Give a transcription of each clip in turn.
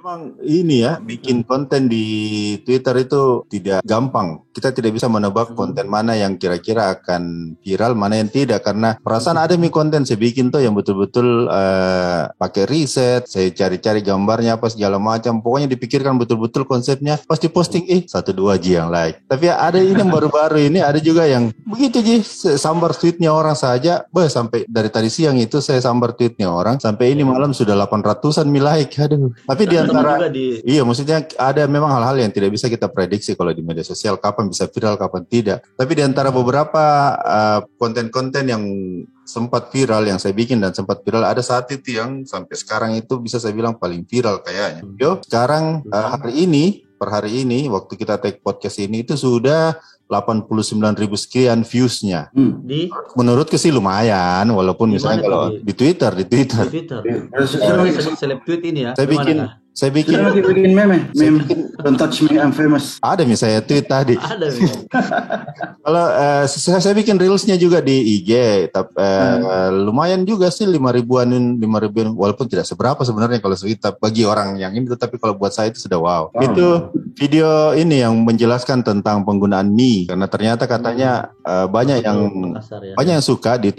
Memang ini ya, bikin konten di Twitter itu tidak gampang. Kita tidak bisa menebak konten mana yang kira-kira akan viral, mana yang tidak. Karena perasaan ada konten saya bikin tuh yang betul-betul pakai riset, saya cari-cari gambarnya apa segala macam. Pokoknya dipikirkan betul-betul konsepnya. Pas diposting, 1-2 yang like. Tapi ada ini yang baru-baru ini, ada juga yang begitu sambar tweetnya orang saja. Sampai dari tadi siang itu saya sambar tweetnya orang. Sampai ini malam sudah 800-an like. Aduh. Tapi di antara iya, maksudnya ada memang hal-hal yang tidak bisa kita prediksi kalau di media sosial, kapan bisa viral, kapan tidak. Tapi di antara beberapa konten-konten yang sempat viral, yang saya bikin dan sempat viral, ada saat itu yang sampai sekarang itu bisa saya bilang paling viral kayaknya. Sekarang per hari ini waktu kita take podcast ini itu sudah 89.000 sekian viewsnya. Menurutku sih lumayan, walaupun misalnya kalau di Twitter. Seleb tweet ini ya. Saya bikin meme. Don't touch me, I'm famous. Ada misalnya tweet tadi. Ada. Kalau saya bikin reelsnya juga di IG, tapi lumayan juga sih 5.000-an, walaupun tidak seberapa sebenarnya kalau bagi orang yang ini, tapi kalau buat saya itu sudah wow. Itu video ini yang menjelaskan tentang penggunaan Mi, karena ternyata katanya banyak yang suka di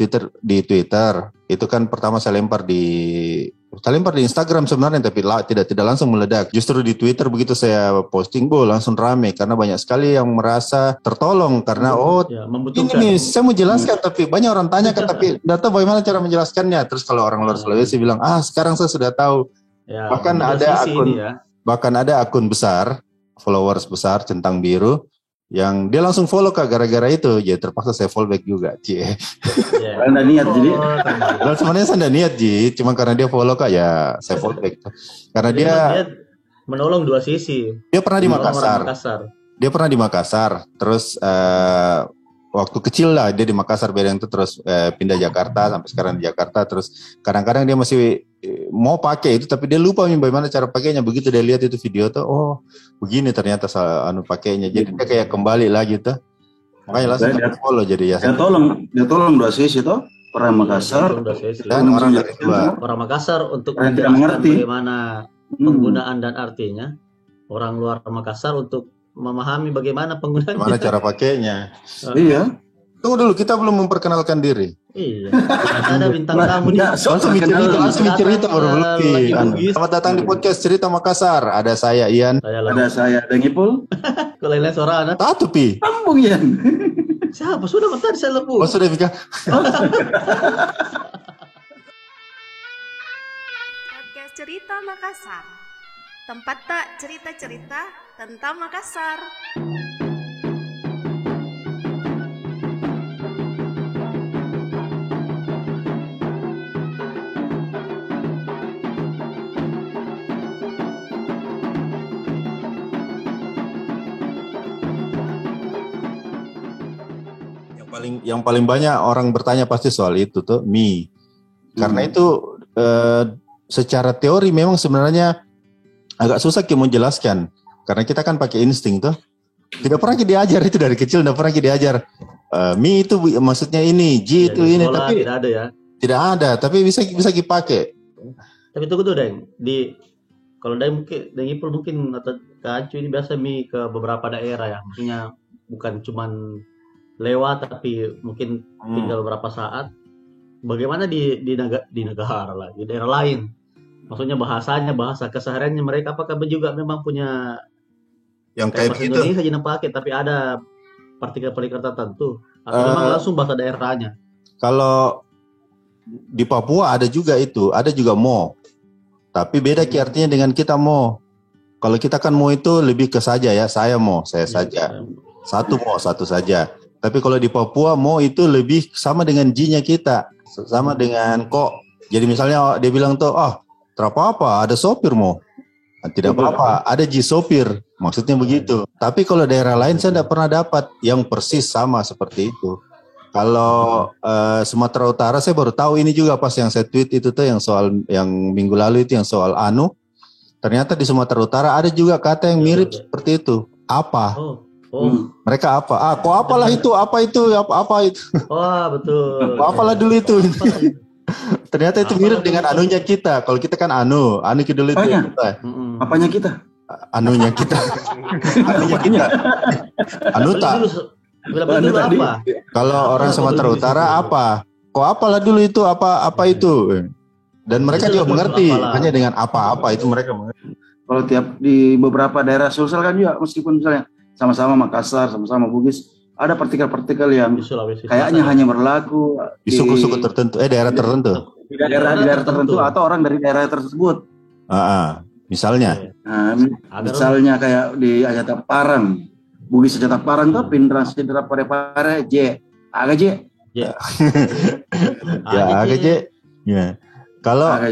Twitter. Itu kan pertama saya lempar di Instagram sebenarnya, tapi tidak langsung meledak. Justru di Twitter begitu saya posting, langsung rame karena banyak sekali yang merasa tertolong karena ini nih saya mau jelaskan tapi banyak orang tanya kan tapi tidak tahu bagaimana cara menjelaskannya. Terus kalau orang luar Sulawesi bilang, sekarang saya sudah tahu. Bahkan ada akun besar, followers besar centang biru yang dia langsung follow Kak gara-gara itu, jadi terpaksa saya follow back juga, Anda niat jadi. Dan sebenarnya saya tidak niat cuma karena dia follow Kak ya saya follow back. Karena dia menolong dua sisi. Dia pernah di Makassar. Terus waktu kecil lah dia di Makassar, beda itu terus pindah Jakarta sampai sekarang di Jakarta. Terus kadang-kadang dia masih mau pakai itu tapi dia lupa bagaimana cara pakainya. Begitu dia lihat itu video tuh, begini ternyata pakainya. Jadi dia kayak kembali lagi tuh. Makanya langsung follow jadi ya. Dia tolong dua sisi tuh. Orang Makassar dan orang dari luar. Orang Makassar untuk menjelaskan bagaimana penggunaan dan artinya. Orang luar Makassar untuk memahami bagaimana penggunaannya. Bagaimana cara pakainya. Iya. Tunggu dulu, kita belum memperkenalkan diri. Iya. Ada bintang tamu nih. Langsung cerita baru. Selamat datang di podcast Cerita Makassar. Ada saya Ian. Ada saya Dengipul. Kalau lain suara anak. Tatu Pi. Sambung Ian. Siapa? Sudah tadi saya lebu. Sudah Vika. Podcast Cerita Makassar. Tempat tak cerita-cerita tentang Makassar. Yang paling banyak orang bertanya pasti soal itu tuh Mi. Karena itu secara teori memang sebenarnya agak susah kita menjelaskan. Karena kita kan pakai insting tuh. Tidak pernah kita diajar itu dari kecil, tidak pernah kita diajar. Mi itu maksudnya ini, J itu ini, tapi tidak ada ya. Tidak ada, tapi bisa dipakai. Tapi tunggu tuh Deng, kalau Deng Ipul mungkin atau Kak Ancu ini biasa Mi ke beberapa daerah ya. Maksudnya bukan cuman lewat tapi mungkin tinggal beberapa saat. Bagaimana di negara lah, di daerah lain? Maksudnya bahasa kesehariannya mereka apakah juga memang punya yang kayak begitu? Indonesia saja pakai tapi ada partikel-partikel tertentu atau memang langsung bahasa daerahnya? Kalau di Papua ada juga itu, ada juga mo. Tapi beda artinya dengan kita mo. Kalau kita kan mo itu lebih ke saja ya, saya mo, saya saja. Satu saja. Tapi kalau di Papua mo itu lebih sama dengan J-nya kita, sama dengan kok. Jadi misalnya dia bilang tuh, tidak apa-apa, ada sopir mo. Tidak apa-apa, ada J sopir. Maksudnya begitu. Tapi kalau daerah lain saya tidak pernah dapat yang persis sama seperti itu. Kalau Sumatera Utara saya baru tahu ini juga pas yang saya tweet itu tuh yang minggu lalu itu yang soal anu. Ternyata di Sumatera Utara ada juga kata yang mirip seperti itu. Apa? Mereka apa? Kok apalah itu? Apa itu? Apa itu? Betul. Apalah dulu itu. Ternyata itu mirip dengan anunya kita. Kalau kita kan anu kidul itu Apanya? kita. Apanya kita? Anunya kita. Anunya kita. Anuta. Dulu apa? Kalau orang Sumatera Utara apa? Kok apalah dulu itu apa itu? Dan mereka juga mengerti hanya dengan apa-apa itu mereka mengerti. Kalau tiap di beberapa daerah Sulsel kan juga meskipun misalnya sama-sama Makassar, sama-sama Bugis, ada partikel-partikel yang kayaknya hanya berlaku di suku-suku tertentu, daerah tertentu. Di daerah tertentu atau orang dari daerah tersebut. Misalnya. Nah, misalnya kayak di Ajata Parang, Bugis Ajata Parang tuh Pindra Sidra Pare-Pare J. Aga J. Ya Aga J. Ya. Kalau ada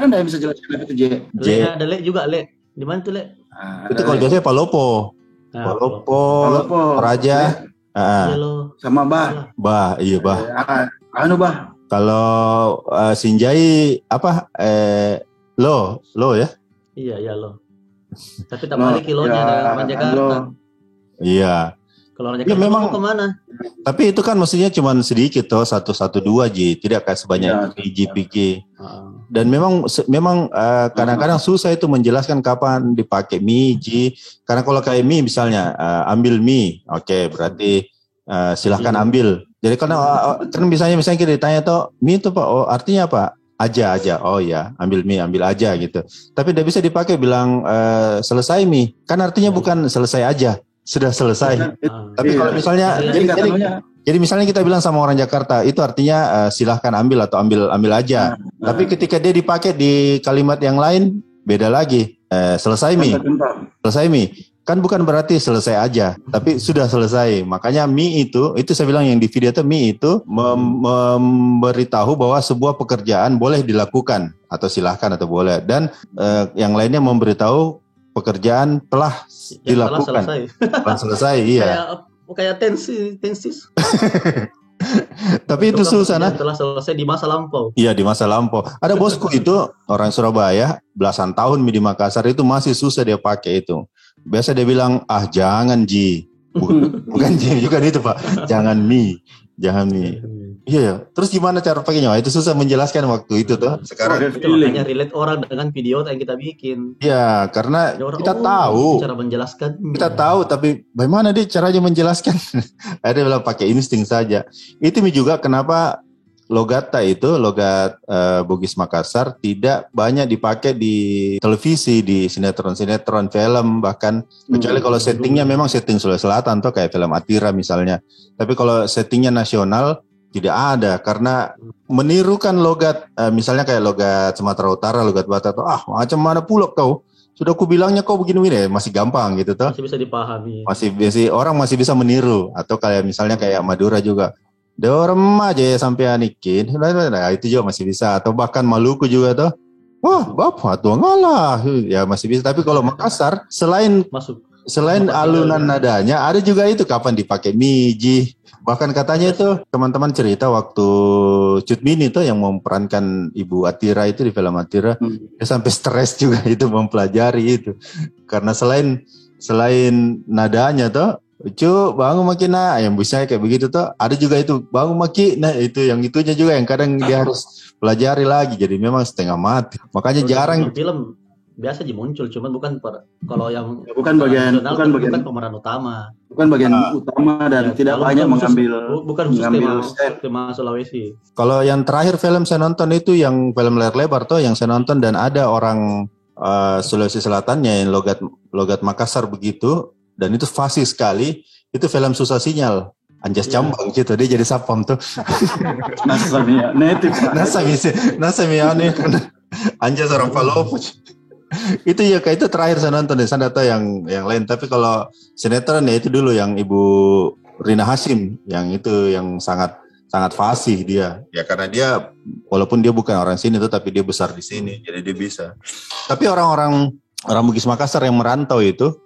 enggak yang bisa jelaskan itu J? Ada Le juga Le. Di mana tuh Le? Itu kalau biasanya Palopo. Palopo, Raja. Sama Bah. Iya Bah. Anu Bah. Kalau Sinjai apa? Lo ya? Iya lo. Tapi tak balik kilonya dengan Jakarta. Iya. Kalau orang Jakarta memang kemana? Tapi itu kan maksudnya cuma sedikit toh, 112 Ji, tidak kayak sebanyak PG. Dan memang kadang-kadang susah itu menjelaskan kapan dipakai mie Ji. Karena kalau kayak mie misalnya ambil mie, oke, berarti silahkan ambil. Jadi kan misalnya kita ditanya toh mie itu Pak, artinya apa? Aja. Oh ya, ambil mie, ambil aja gitu. Tapi tidak bisa dipakai bilang selesai mie. Kan artinya bukan selesai aja. Sudah selesai. Tapi kalau misalnya jadi misalnya kita bilang sama orang Jakarta itu artinya silahkan ambil atau ambil aja. Tapi ketika dia dipakai di kalimat yang lain beda lagi. Selesai mi kan bukan berarti selesai aja, tapi sudah selesai. Makanya mie itu saya bilang yang di video itu mie itu memberitahu bahwa sebuah pekerjaan boleh dilakukan atau silahkan atau boleh, dan yang lainnya memberitahu pekerjaan telah dilakukan. Telah selesai, iya. Kayak tensis. Tapi itu susah nah. Telah selesai di masa lampau. Iya, di masa lampau. Ada bosku itu orang Surabaya, belasan tahun di Makassar itu masih susah dia pakai itu. Biasa dia bilang, jangan Ji. Bukan Ji, juga itu Pak. Jangan mie. Iya ya. Terus gimana cara pakainya? Itu susah menjelaskan waktu itu tuh. Sekarang makanya relate orang dengan video yang kita bikin. Iya, karena kita tahu cara menjelaskan. Kita tahu, tapi bagaimana dia caranya menjelaskan? Ada bilang pakai insting saja. Itu juga kenapa logat Bugis Makassar tidak banyak dipakai di televisi, di sinetron, film, bahkan kecuali kalau settingnya memang setting Sulawesi Selatan tuh kayak film Atira misalnya. Tapi kalau settingnya nasional tidak ada, karena menirukan logat misalnya kayak logat Sumatera Utara, logat Batak tuh macam mana pula kau? Sudah aku bilangnya kau begini masih gampang gitu tuh. Masih bisa dipahami. Orang masih bisa meniru, atau kayak misalnya kayak Madura juga. Dorem aja ya sampai anikin, nah, itu juga masih bisa. Atau bahkan Maluku juga tuh, wah bapak tua ngalah, ya masih bisa. Tapi kalau Makassar, selain alunan nadanya, ada juga itu kapan dipakai miji. Bahkan katanya itu teman-teman cerita waktu Cut Mini tuh yang memerankan Ibu Atira itu di film Atira, dia sampai stres juga itu mempelajari itu, karena selain nadanya tuh. Bangun makin yang bisa kayak begitu tuh ada juga itu bangun makin itu yang itunya juga yang kadang dia harus pelajari lagi, jadi memang setengah mati, makanya jarang film biasa muncul, cuman bukan kalau yang bukan bagian pemeran utama, utama dan tidak banyak bukan tema Sulawesi. Kalau yang terakhir film saya nonton itu yang film layar lebar tuh yang saya nonton, dan ada orang Sulawesi Selatannya yang logat Makassar begitu. Dan itu fasih sekali, itu film Susah Sinyal, Anjas Cambang gitu, dia jadi sapam tuh. Nasamia, native. Nasamia nih, Anjas orang Palopo. Itu ya kayak itu terakhir saya nonton, saya tahu yang lain. Tapi kalau sinetron ya itu dulu yang Ibu Rina Hasyim, yang itu yang sangat fasih dia. Ya karena dia walaupun dia bukan orang sini tuh, tapi dia besar di sini, jadi dia bisa. Tapi orang Bugis Makassar yang merantau itu,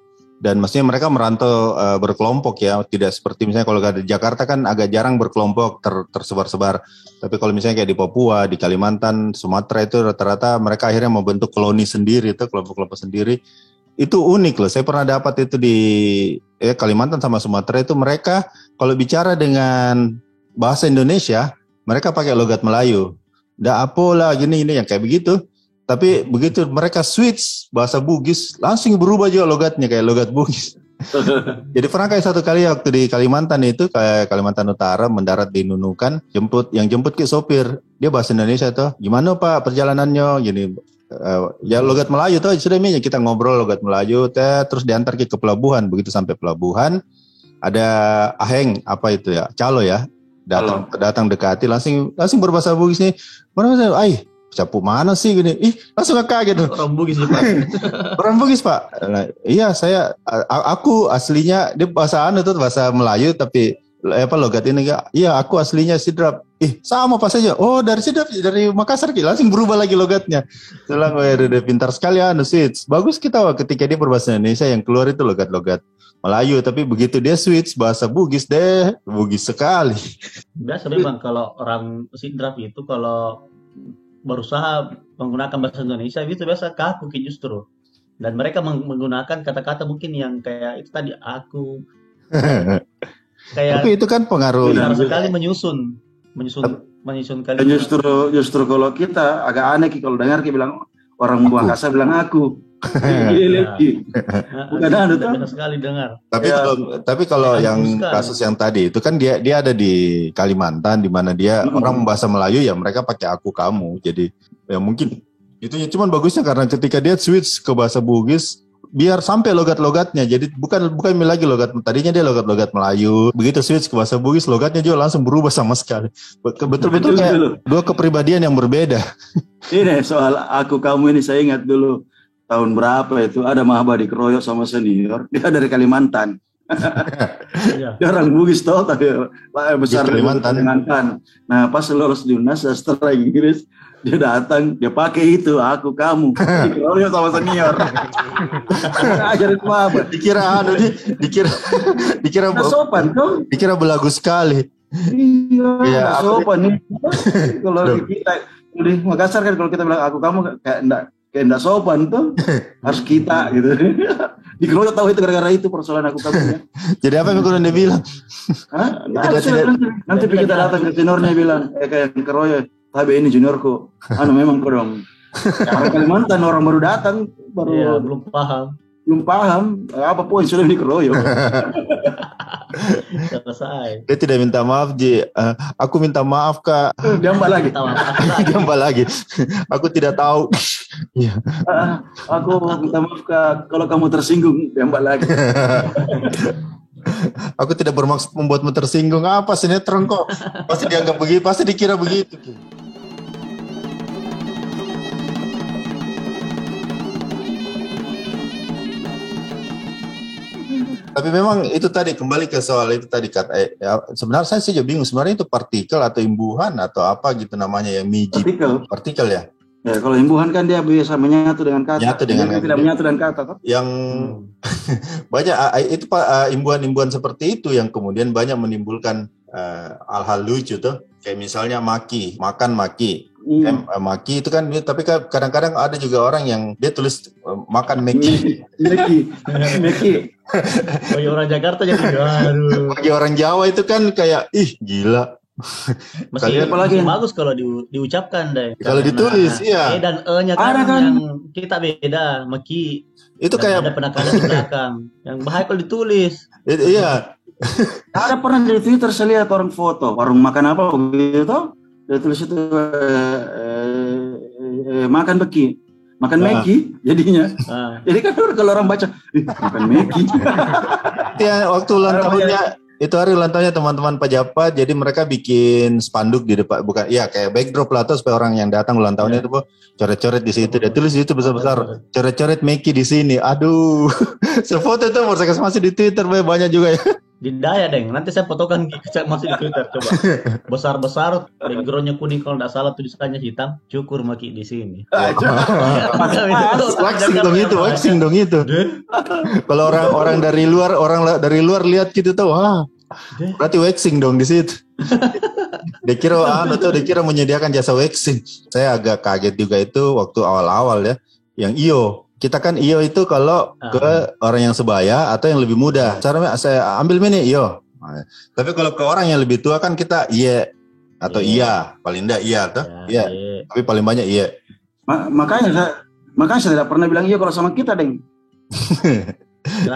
dan maksudnya mereka merantau berkelompok ya, tidak seperti misalnya kalau di Jakarta kan agak jarang berkelompok tersebar-sebar. Tapi kalau misalnya kayak di Papua, di Kalimantan, Sumatera itu rata-rata mereka akhirnya membentuk koloni sendiri, itu kelompok-kelompok sendiri. Itu unik loh. Saya pernah dapat itu di Kalimantan sama Sumatera itu, mereka kalau bicara dengan bahasa Indonesia, mereka pakai logat Melayu. ndak apola gini yang kayak begitu. Tapi begitu mereka switch bahasa Bugis, langsung berubah juga logatnya kayak logat Bugis. Jadi pernah kayak satu kali waktu di Kalimantan itu, kayak Kalimantan Utara, mendarat di Nunukan, yang jemput ke sopir, dia bahasa Indonesia tuh, gimana Pak perjalanannya, gini, ya logat Melayu tuh, sudah kita ngobrol logat Melayu, terus diantar ke pelabuhan, begitu sampai pelabuhan, ada aheng, apa itu ya, calo ya, datang dekati, langsung berbahasa Bugis nih, mana saya, Capu mana sih gini? Langsung kaget tuh. Orang Bugis Pak. Orang Bugis Pak. Iya aku aslinya dia bahasa bahasa Melayu tapi logat ini enggak. Iya aku aslinya Sidrap. Sama pas aja. Oh dari Sidrap dari Makassar langsung berubah lagi logatnya. Selang udah pintar sekali switch. Bagus kita ketika dia berbahasa Indonesia yang keluar itu logat-logat Melayu tapi begitu dia switch bahasa Bugis Bugis sekali. Biasa memang kalau orang Sidrap itu kalau berusaha menggunakan bahasa Indonesia itu biasa kaku justru, dan mereka menggunakan kata-kata mungkin yang kayak itu tadi aku kayak tapi itu kan pengaruh sekali menyusun kalimat. Justru kalau kita agak aneh kalau dengar kita bilang orang Makassar bilang aku bukan biasa sekali dengar. Tapi kalau yang kasus yang tadi itu kan dia ada di Kalimantan di mana dia orang bahasa Melayu ya mereka pakai aku kamu. Jadi ya mungkin itu cuman bagusnya karena ketika dia switch ke bahasa Bugis biar sampai logat-logatnya. Jadi bukan lagi logat tadinya dia logat Melayu. Begitu switch ke bahasa Bugis logatnya juga langsung berubah sama sekali. Betul-betul kayak dua kepribadian yang berbeda. Ini soal aku kamu ini saya ingat dulu tahun berapa itu ada Mahaba dikeroyok sama senior, dia dari Kalimantan. Dia orang Bugis toh tapi besar di Kalimantan. Nah pas lolos di UNAS setelah Inggris dia datang dia pakai itu aku kamu dikeroyok sama senior. Ajarin Mahaba. Dikira sopan tuh. Dikira belagu sekali. Iya sopan nih. Kalau kita di Makassar kan kalau kita bilang aku kamu kayak enggak sopan tuh harus kita gitu. Dikeroyok tahu itu gara-gara itu persoalan aku kamu ya. Jadi apa yang kudu dia bilang? Nanti kita datang ke seniornya bilang kayak keroyok tapi ini juniorku memang dong orang Kalimantan orang baru datang belum paham apa poin sudah dikeroyok. Selesai. Dia tidak minta maaf aku minta maaf Kak. Diambal lagi. Aku tidak tahu. Aku minta maaf Kak kalau kamu tersinggung diambal lagi. Aku tidak bermaksud membuatmu tersinggung. Apa sinetron kok? Pasti dianggap begitu, pasti dikira begitu. Tapi memang itu tadi kembali ke soal itu tadi kata sebenarnya saya sih bingung sebenarnya itu partikel atau imbuhan atau apa gitu namanya yang miji. Partikel ya. Ya kalau imbuhan kan dia biasa menyatu dengan kata. Tidak menyatu dengan kata kan? Yang banyak itu imbuhan-imbuhan seperti itu yang kemudian banyak menimbulkan hal-hal lucu tuh. Kayak misalnya maki, makan maki. Maki itu kan, tapi kadang-kadang ada juga orang yang dia tulis makan meki. Bagi orang Jakarta jadi aduh. Bagi orang Jawa itu kan kayak gila. Masih apalagi bagus kalau diucapkan deh. Kalau ditulis iya. Dan E-nya kan yang kita beda, meki. Itu kayak ada penekanan di belakang. Yang bahaya kalau ditulis. Iya. Ada pernah di Twitter saya lihat orang foto warung makan apa begitu. Dia tulis itu makan beki, makan meki jadinya. Jadi kan kalau orang baca makan meki. Ya waktu ulang tahunnya itu hari ulang tahunnya teman-teman Pajapat, jadi mereka bikin spanduk di depan, bukan ya kayak backdrop lah tuh supaya orang yang datang ulang tahunnya itu coret-coret di situ. Dia tulis di situ besar-besar coret-coret meki di sini. Aduh, sefoto itu masih di Twitter banyak juga ya. Di Daya Deng, nanti saya fotokan masih di Twitter coba. Besar-besar, backgroundnya kuning kalau nggak salah tulisannya hitam, cukur maki di sini. Waxing dong itu. Kalau orang dari luar lihat gitu tuh, wah, berarti waxing dong di situ. Dia kira menyediakan jasa waxing. Saya agak kaget juga itu waktu awal-awal ya, yang Kita kan iyo itu kalau ke orang yang sebaya atau yang lebih muda. Caranya saya ambil mini iyo. Tapi kalau ke orang yang lebih tua kan kita atau iya, paling enggak iya toh. Iya. Tapi paling banyak iya. Makanya saya tidak pernah bilang iya kalau sama kita, Deng.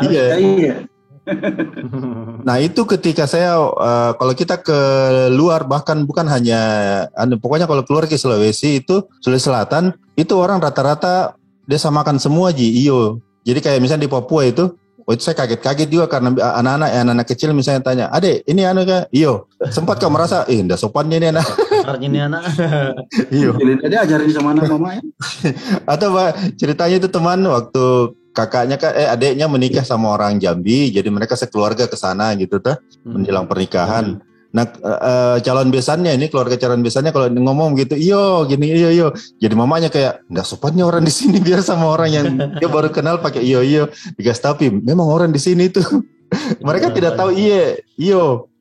Iya. Nah itu ketika saya kalau kita ke luar, bahkan bukan hanya pokoknya kalau keluar ke Sulawesi itu, Sulawesi Selatan itu orang rata-rata dia samakan semua iyo. Jadi kayak misalnya di Papua itu saya kaget juga karena anak-anak kecil misalnya tanya, "Adek, ini kah?" Iyo. Sempat kau merasa, ndak sopannya ini anak. Ini anak. Iyo. Jadi ajarin sama anak mamanya. Atau ceritanya itu teman waktu kakaknya adeknya menikah sama orang Jambi, jadi mereka sekeluarga ke sana gitu tuh menjelang pernikahan. Nah calon besannya ini, keluarga calon besannya kalau ngomong gitu, iyo gini iyo. Jadi mamanya kayak nggak sopannya orang di sini, biar sama orang yang dia baru kenal pakai iyo. Digas tapi memang orang di sini tuh mereka tidak tahu iyo.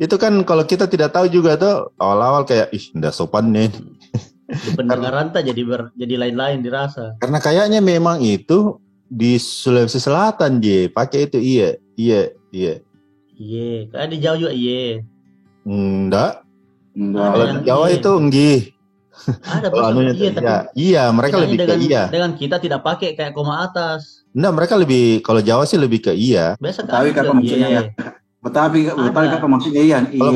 Itu kan kalau kita tidak tahu juga tuh awal-awal kayak nggak sopannya. Di pendengaran jadi lain-lain dirasa. Karena kayaknya memang itu di Sulawesi Selatan pakai itu iya. Iya, kayak di Jawa juga iya. Enggak. Kalau di Jawa itu enggih. Ada bahasa iya, tapi iya, mereka lebih ke iya. Dengan kita tidak pakai kayak koma atas. Enggak, mereka lebih, kalau Jawa sih lebih ke iya. Biasa Betawi kan maksudnya ya. Betawi kan maksudnya iya. Kalau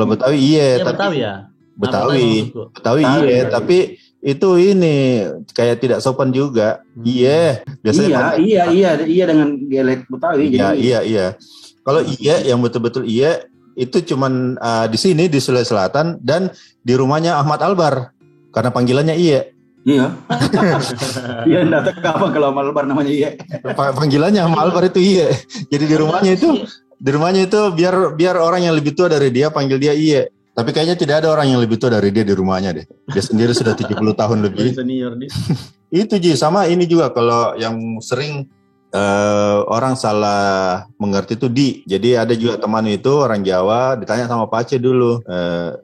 Betawi iya, tapi Betawi ya. Betawi iya, tapi itu ini kayak tidak sopan juga. Iya, biasanya iya dengan dialek Betawi. Iya. Kalau iya yang betul-betul iya itu cuman di sini di Sulawesi Selatan dan di rumahnya Ahmad Albar karena panggilannya iya. Iya. Iya, enggak tahu apa kalau Ahmad Albar namanya iya. Panggilannya Ahmad Albar itu iya. Jadi di rumahnya itu biar orang yang lebih tua dari dia panggil dia iya. Tapi kayaknya tidak ada orang yang lebih tua dari dia di rumahnya deh. Dia sendiri sudah 70 tahun lebih. Senior dia. Itu sama ini juga kalau yang sering orang salah mengerti itu di. Jadi ada juga teman itu orang Jawa ditanya sama Pak Aceh dulu,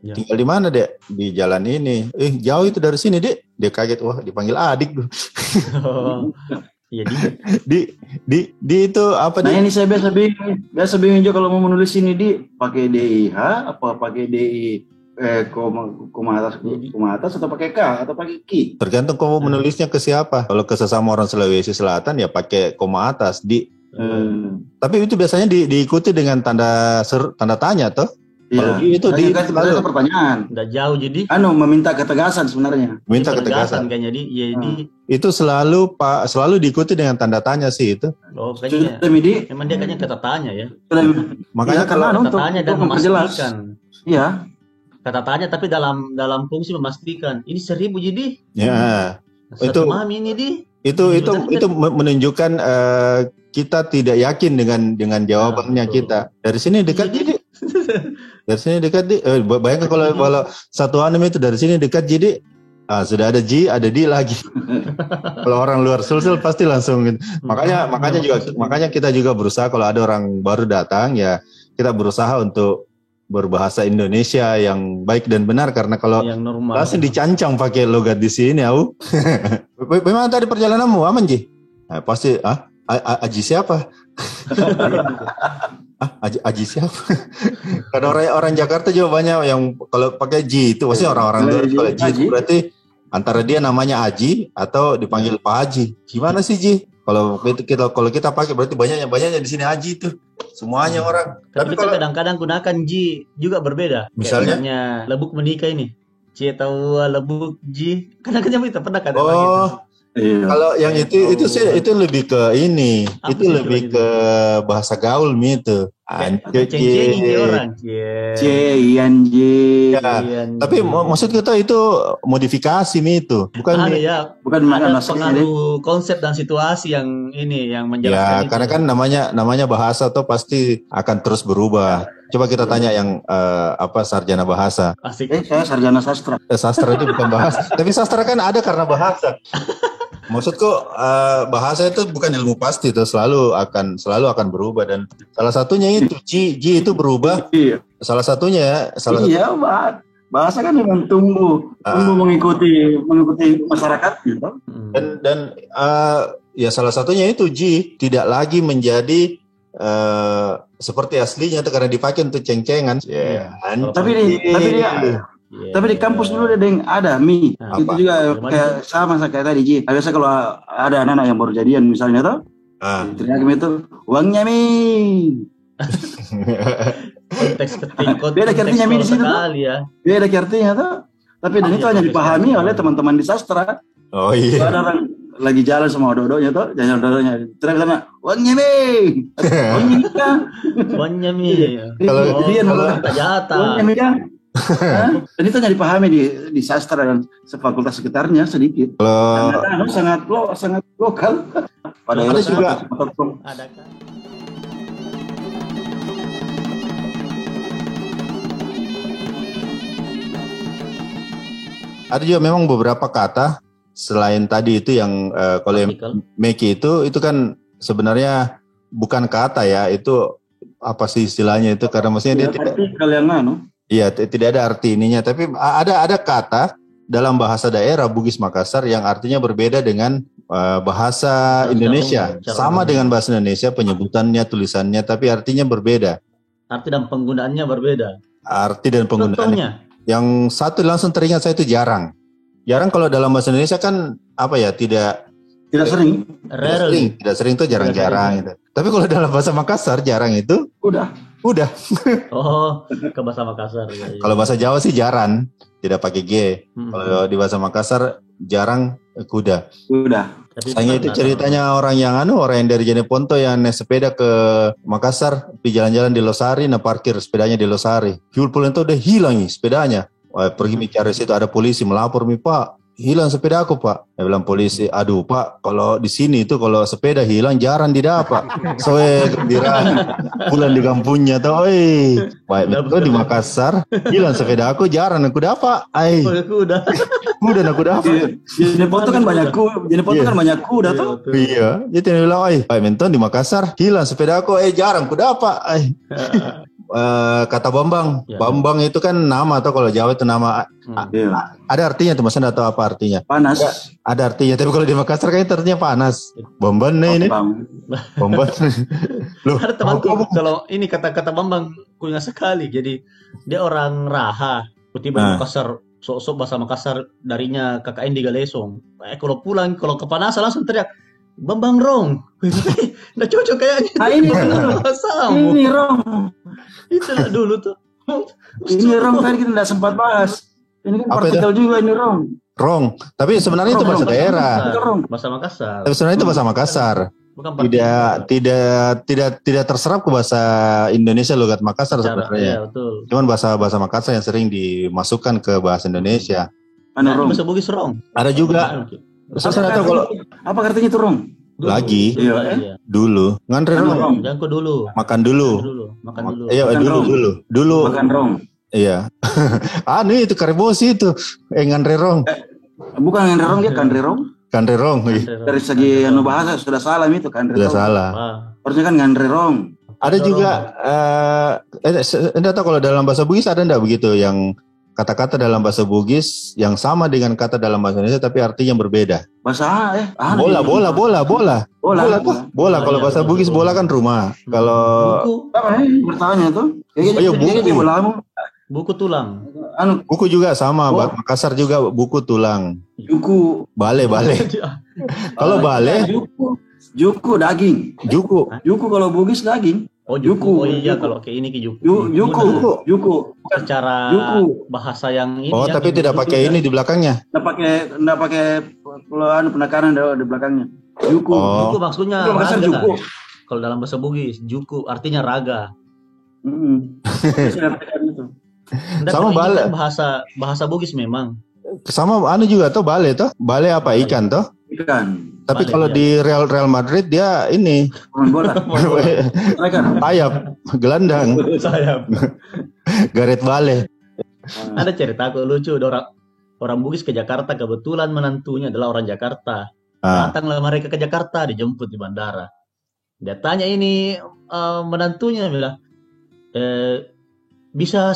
tinggal di mana Dek? Di jalan ini. Jauh itu dari sini Dek. Dia kaget, wah dipanggil adik. Iya di itu apa? Nah ini saya biasa bingung juga kalau mau menulis ini pakai DIH apa pakai DI koma atas atau pakai K atau pakai Ki. Tergantung kamu menulisnya ke siapa. Kalau ke sesama orang Sulawesi Selatan ya pakai koma atas di. Tapi itu biasanya diikuti dengan tanda tanya toh. Iya. Itu itu pertanyaan. Udah jauh jadi. Meminta ketegasan sebenarnya. Minta ketegasan kayaknya itu selalu diikuti dengan tanda tanya sih itu. Oh kayaknya. Memang dia kayaknya kata tanya ya. Makanya karena kata tanya dan memastikan. Iya. Kata tanya tapi dalam fungsi memastikan. Ini 1000 jadi. Ya. Itu mami ini Itu menunjukkan kita tidak yakin dengan jawabannya kita. Dari sini dekat jadi. Dari sini dekat bayangkan kalau satu anime itu dari sini dekat jadi sudah ada Ji, ada di lagi. Kalau orang luar Sulsel pasti langsung gitu. Makanya kita juga berusaha kalau ada orang baru datang ya kita berusaha untuk berbahasa Indonesia yang baik dan benar karena kalau langsung dicancang pakai logat di sini memang tadi perjalananmu aman Ji? Pasti Aji siapa? Aji siapa? Karena orang Jakarta juga banyak yang kalau pakai Ji itu pasti orang-orang luar kalau Ji itu berarti antara dia namanya Aji atau dipanggil Pak Haji. Gimana sih Ji? Kalau kita pakai berarti banyaknya di sini Haji itu. Semuanya orang. Tapi kalau kadang-kadang gunakan Ji juga berbeda. Misalnya Lebuk menikah ini. Cie tahu Lebuk Ji. Kadang-kadang kita pernah kan. Iya. Kalau yang itu sih itu lebih ke ini. Itu lebih ke bahasa gaul itu. Ceng-cengin orang. Tapi maksud kita itu modifikasi itu, bukan ada pengaruh konsep dan situasi yang menjelaskan. Ya, karena kan namanya bahasa tuh pasti akan terus berubah. Coba kita tanya yang sarjana bahasa. Asik. Saya sarjana sastra. Sastra itu bukan bahasa, tapi sastra kan ada karena bahasa. Maksudku bahasa itu bukan ilmu pasti, itu selalu akan berubah dan salah satunya itu Ji itu berubah. Iya. Salah satunya bahasa kan memang tumbuh mengikuti masyarakat gitu. Dan ya salah satunya itu Ji tidak lagi menjadi seperti aslinya tuh karena dipakai untuk ceng-cengan. Ya. Tapi di kampus dulu ada mie. Nah, Itu juga kayak sama kayak tadi Ji. Biasa kalau ada anak-anak yang baru jadian misalnya tuh, teriak itu uangnya mie. konteks Beda artinya mie di situ tuh. ya. Beda artinya tuh. Tapi dan itu hanya dipahami oleh teman-teman di sastra. Oh iya. Kalau ada orang lagi jalan sama dodonya tuh, jalan dodonya, teriak sama uangnya mie. Uangnya mie. Kalau dia jatah. uangnya mie kan. Dan itu hanya dipahami di sastra dan fakultas sekitarnya sedikit. Kalau sangat lokal. ada juga Ada kan? ada juga memang beberapa kata selain tadi itu yang kalau yang Meki itu kan sebenarnya bukan kata ya, itu apa sih istilahnya itu, karena maksudnya dia tidak iya tidak ada arti ininya, tapi ada kata dalam bahasa daerah Bugis Makassar yang artinya berbeda dengan bahasa Indonesia, sama dengan bahasa Indonesia penyebutannya, tulisannya, tapi artinya berbeda. Arti dan penggunaannya berbeda. Arti dan penggunaannya. Contohnya? Yang satu langsung teringat saya itu jarang. Jarang kalau dalam bahasa Indonesia kan apa ya, tidak sering. Tidak sering tuh jarang-jarang gitu. Tapi kalau dalam bahasa Makassar jarang itu udah. Oh, ke bahasa Makassar ya. Kalau bahasa Jawa sih jaran, tidak pakai G. Kalau di bahasa Makassar jarang kuda. Sayangnya itu ceritanya orang yang dari Jeneponto yang naik sepeda ke Makassar, di jalan-jalan di Losari, parkir sepedanya di Losari. Fuel itu udah hilang nih sepedanya. Pergi mencari situ, ada polisi melapor, Pak, hilang sepeda aku, Pak. Dia bilang polisi, aduh Pak, kalau di sini itu kalau sepeda hilang jarang didapat. Soalnya gembira pulang di kampungnya tuh, baik betul di Makassar hilang sepeda aku jarang aku dapat. Udah aku dapat. Jeneponto kan banyak kuda tuh. Iya, jadi dia bilang, baik betul di Makassar hilang sepeda aku, jarang aku dapat. Kata Bambang, Bambang itu kan nama atau kalau Jawa itu nama. Ada artinya tuh, Mas, atau apa artinya? Panas. Ya, ada artinya, tapi kalau di Makassar kayaknya artinya panas. Bambang ini. Bambang. Loh, ada temanku kalau ini kata-kata Bambang kuingat sekali. Jadi dia orang Raha, tiba di Makassar, sok-sok bahasa Makassar darinya KKN di Galesong. Kalau pulang, kalau kepanasan langsung teriak, Bambang Rong. Nggak cocok kayaknya. Ini Rong. Itulah dulu tuh. Ini Rong tadi kita nggak sempat bahas. Ini kan partikel juga ini Rong. Tapi sebenarnya itu bahasa daerah. Bahasa Makassar. Tapi sebenarnya itu bahasa Makassar. Tidak terserap ke bahasa Indonesia logat Makassar sebenarnya. Iya, betul. Cuman bahasa Makassar yang sering dimasukkan ke bahasa Indonesia. Bahasa Bugis Rong. Ada juga. Saya tahu kalau apa artinya itu Rong? Lagi. Iya. Dulu. Ngantri Rong. Jangko dulu. Makan dulu. Iya, dulu. Makan Rong. Iya. Itu karebosi itu. Ngantri Rong. Bukan ngantri Rong, dia kandri Rong. Kandri Rong. Dari segi bahasa sudah salah itu kandri Rong. Sudah salah. Harusnya kan ngantri Rong. Ada juga enggak tahu kalau dalam bahasa Bugis ada enggak begitu yang kata-kata dalam bahasa Bugis yang sama dengan kata dalam bahasa Indonesia tapi artinya berbeda. Bahasa bola. Kalau bahasa Bugis bola kan rumah. Kalau bertanya tuh. Buku. Buku tulang. Buku juga sama. Makassar juga buku tulang. Juku. Bale. Kalau bale. Juku daging. Juku kalau Bugis daging. Oh, Juku. Oh iya, kalau kayak ini ke Juku. Juku. Secara bahasa yang ini. Oh, tapi tidak pakai ini di belakangnya. Enggak pakai penekanan di belakangnya. Juku. Juku maksudnya raga. Juku. Kalau dalam bahasa Bugis, Juku artinya raga. Sama bale. Bahasa Bugis memang. Sama juga tuh bale toh. Bale apa ikan toh? Ikan. Tapi kalau di Real Madrid dia ini bola. Sayap, gelandang. Sayap. Gareth Bale. Ada cerita aku lucu, orang Bugis ke Jakarta, kebetulan menantunya adalah orang Jakarta. Datanglah mereka ke Jakarta, dijemput di bandara. Dia tanya ini menantunya bilang, bisa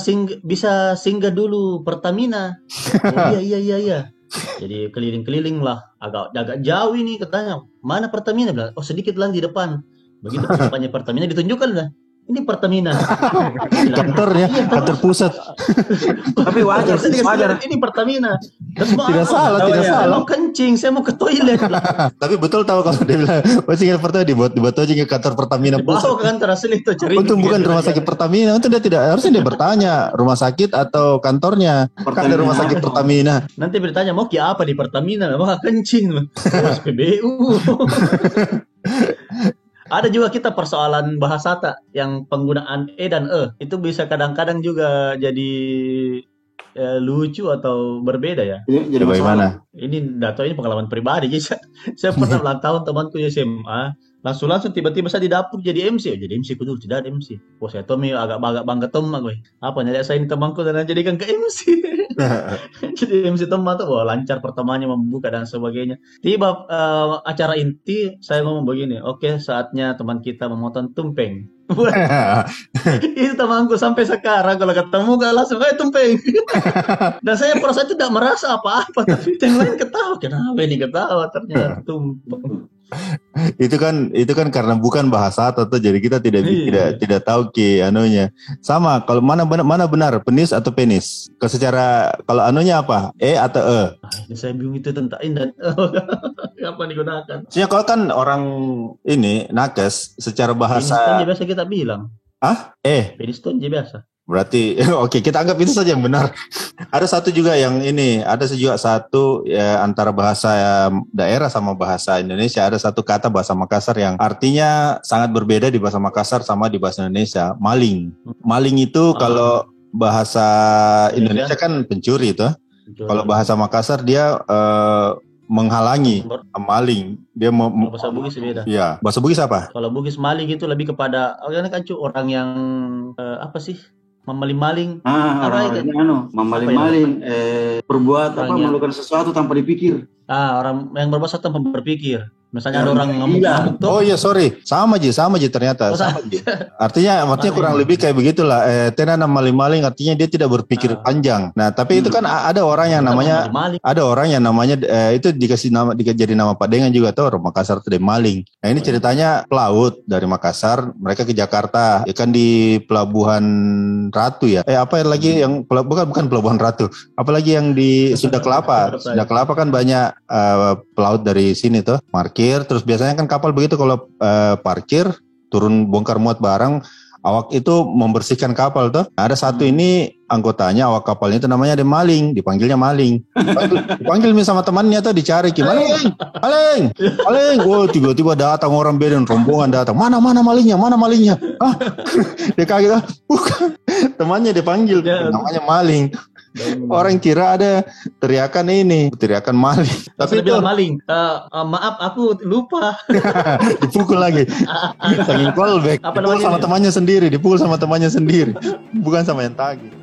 singgah dulu Pertamina. Oh, iya. Jadi keliling-keliling lah, agak jauh ini katanya. Mana Pertamina? Bilang, oh sedikit lagi di depan. Begitu depannya Pertamina ditunjukkan lah. ini Pertamina. Kantornya, kantor pusat. Tapi wajar, wajar. Ini Pertamina. Dan semua Tidak salah, tidak saya salah. mau kencing, saya mau ke toilet. Tapi betul tahu kalau dia bilang, Pertamina dibuat aja ke kantor Pertamina Bawa pusat. ke kantor asli itu cari. Untung bukan rumah sakit Pertamina, itu dia tidak harusnya dia bertanya rumah sakit atau kantornya. Kan ada rumah sakit Pertamina. Nanti bertanya mau ki apa di Pertamina, mau kencing, terus PBU. Ada juga kita persoalan bahasa tak yang penggunaan e dan e itu bisa kadang-kadang juga jadi lucu atau berbeda ya. Jadi Bagaimana? Ini Dato ini pengalaman pribadi. Jadi saya pernah ulang tahun temanku di SMA, langsung tiba-tiba saya di dapur jadi MC. Jadi MC ku dulu tidak ada MC. Wah saya Tommy agak bangga teman gue. Apa nyari saya ini temanku dan jadikan ke MC. Jadi MC teman tuh wah lancar pertamanya membuka dan sebagainya. Tiba acara inti saya ngomong begini, oke saatnya teman kita memotong tumpeng. Itu temanku sampai sekarang kalau ketemu gak langsung tumpeng. Dan saya perasaan itu tidak merasa apa-apa, tapi yang lain ketawa. Kenapa ini ketawa ternyata tumpeng. itu kan karena bukan bahasa atau jadi kita tidak tahu anunya. Sama kalau mana benar penis atau penis? Kalau anunya apa? E atau e? Ini saya bingung itu tentang dan apa digunakan. Soalnya kalau kan orang ini nakes secara bahasa Peniston biasa kita bilang. Peniston biasa. Berarti oke, kita anggap itu saja yang benar. Ada satu juga yang ini, ada juga satu ya, antara bahasa daerah sama bahasa Indonesia, ada satu kata bahasa Makassar yang artinya sangat berbeda di bahasa Makassar sama di bahasa Indonesia. Maling. Maling itu kalau bahasa Indonesia kan pencuri itu. Kalau bahasa Makassar dia menghalangi, maling. Dia bahasa Bugis beda. Iya, bahasa Bugis apa? Kalau Bugis maling itu lebih kepada orang yang apa sih? Memaling-maling. Memaling-maling, berbuat melakukan sesuatu tanpa dipikir. Orang yang berbuat sesuatu tanpa berpikir. Misalnya ada orang ngamuk-ngamuk tuh. Oh iya sorry, sama Ji ternyata. Sama Ji. Artinya kurang lebih kayak begitulah. Tena maling-maling artinya dia tidak berpikir panjang. Nah tapi itu kan ada orang yang namanya itu dikasih nama jadi nama padengan juga tuh orang Makassar itu maling. Nah ini ceritanya pelaut dari Makassar mereka ke Jakarta, ya kan di Pelabuhan Ratu ya. Apa lagi yang bukan Pelabuhan Ratu. Apalagi yang di Sunda Kelapa. Sunda Kelapa kan banyak pelaut dari sini tuh. Parkir, terus biasanya kan kapal begitu kalau parkir, turun bongkar muat barang, awak itu membersihkan kapal tuh. Nah, ada satu ini anggotanya awak kapalnya itu namanya ada maling, dipanggilnya maling. Dipanggil sama temannya tuh dicari, maling. Oh tiba-tiba datang orang beda rombongan datang. Mana malingnya? Dia kaget, bukan. Temannya dipanggil, namanya maling. Orang kira ada teriakan maling. Tapi bilang maling. Maaf aku lupa. Dipukul lagi. Saking callback. Dipukul sama temannya sendiri, bukan sama yang tagih.